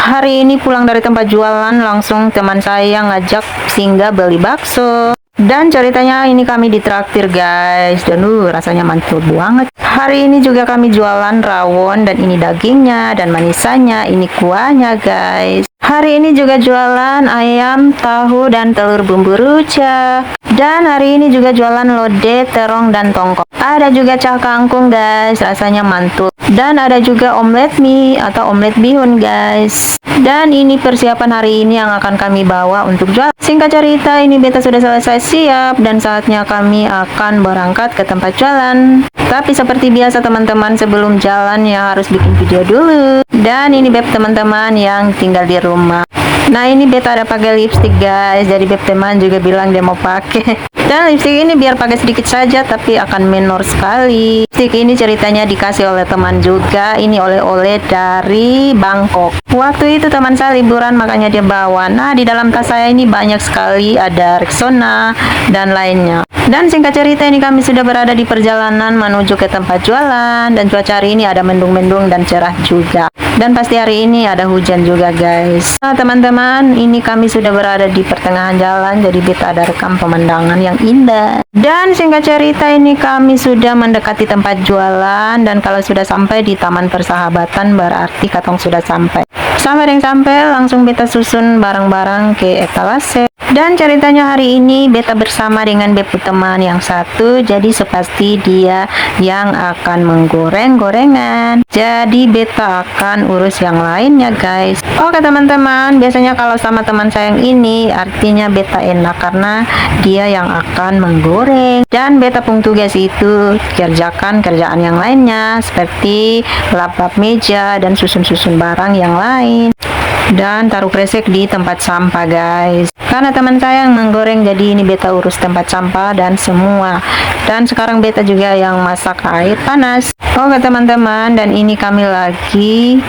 Hari ini pulang dari tempat jualan, langsung teman saya ngajak singgah beli bakso. Dan ceritanya ini kami ditraktir guys, dan rasanya mantul banget. Hari ini juga kami jualan rawon, dan ini dagingnya dan manisannya, ini kuahnya guys. Hari ini juga jualan ayam, tahu, dan telur bumbu rujak. Dan hari ini juga jualan lodeh, terong, dan tongkol. Ada juga cah kangkung guys, rasanya mantul. Dan ada juga omelet mie atau omelet bihun guys. Dan ini persiapan hari ini yang akan kami bawa untuk jual. Singkat cerita, ini beta sudah selesai siap dan saatnya kami akan berangkat ke tempat jualan. Tapi seperti biasa teman-teman, sebelum jalan ya harus bikin video dulu. Dan ini beb teman-teman yang tinggal di rumah. Nah ini beta ada pakai lipstick guys, jadi beb teman juga bilang dia mau pakai. Dan lipstick ini biar pakai sedikit saja tapi akan menor sekali. Lipstick ini ceritanya dikasih oleh teman juga, ini oleh-oleh dari Bangkok. Waktu itu teman saya liburan makanya dia bawa. Nah di dalam tas saya ini banyak sekali, ada Rexona dan lainnya. Dan singkat cerita ini kami sudah berada di perjalanan menuju ke tempat jualan. Dan cuaca hari ini ada mendung-mendung dan cerah juga. Dan pasti hari ini ada hujan juga guys. Nah teman-teman, ini kami sudah berada di pertengahan jalan, jadi beta ada rekam pemandangan yang indah. Dan singkat cerita ini kami sudah mendekati tempat jualan. Dan kalau sudah sampai di Taman Persahabatan berarti katong sudah sampai. Sampai langsung beta susun barang-barang ke etalase. Dan ceritanya hari ini beta bersama dengan bepu teman yang satu, jadi sepasti dia yang akan menggoreng gorengan. Jadi beta akan urus yang lainnya guys. Oke teman-teman, biasanya kalau sama teman saya yang ini artinya beta enak karena dia yang akan menggoreng. Dan beta pun tugas itu kerjakan kerjaan yang lainnya seperti lap-lap meja dan susun-susun barang yang lain. Dan taruh kresek di tempat sampah guys, karena teman saya yang menggoreng, jadi ini beta urus tempat sampah dan semua. Dan sekarang beta juga yang masak air panas. Oke teman-teman, dan ini kami lagi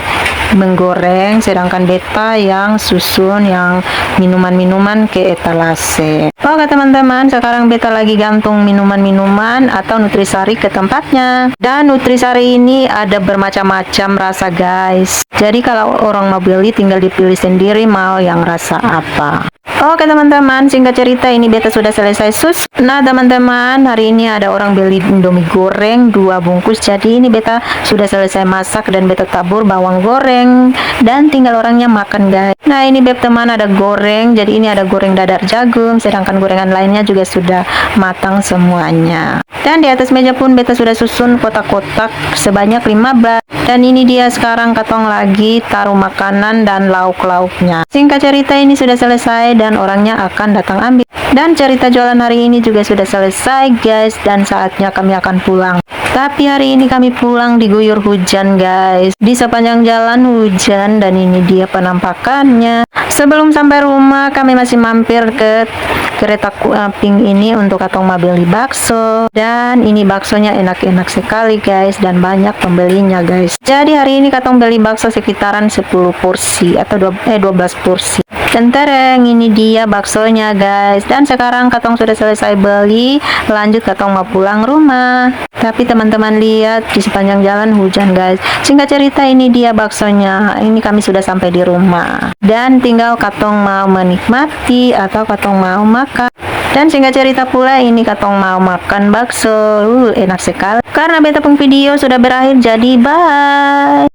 menggoreng, sedangkan beta yang susun yang minuman-minuman ke etalase. Oke teman-teman, sekarang beta lagi gantung minuman-minuman atau nutrisari ke tempatnya. Dan nutrisari ini ada bermacam-macam rasa guys, jadi kalau orang mau beli tinggal dipilih sendiri mau yang rasa apa. Oke teman-teman, singkat cerita ini beta sudah selesai sus. Nah teman-teman, hari ini ada orang beli indomie goreng 2 bungkus, jadi ini beta sudah selesai masak dan beta tabur bawang goreng dan tinggal orangnya makan guys. Nah ini beb teman ada goreng, jadi ini ada goreng dadar jagung, sedangkan gorengan lainnya juga sudah matang semuanya. Dan di atas meja pun beta sudah susun kotak-kotak sebanyak 15. Dan ini dia sekarang katong lagi taruh makanan dan lauk-lauknya. Singkat cerita ini sudah selesai dan orangnya akan datang ambil. Dan cerita jualan hari ini juga sudah selesai guys, dan saatnya kami akan pulang. Tapi hari ini kami pulang diguyur hujan guys. Di sepanjang jalan hujan, dan ini dia penampakannya. Sebelum sampai rumah kami masih mampir ke kereta pink ini untuk katong mau beli bakso. Dan ini baksonya enak-enak sekali guys, dan banyak pembelinya guys. Jadi hari ini katong beli bakso sekitaran 10 porsi atau 12 porsi. Dan tereng, ini dia baksonya guys. Dan sekarang katong sudah selesai beli, lanjut katong mau pulang rumah. Tapi teman-teman lihat di sepanjang jalan hujan guys. Singkat cerita ini dia baksonya. Ini kami sudah sampai di rumah. Dan tinggal katong mau menikmati atau katong mau makan. Dan singkat cerita pula ini katong mau makan bakso. Enak sekali. Karena beta pun video sudah berakhir, jadi bye.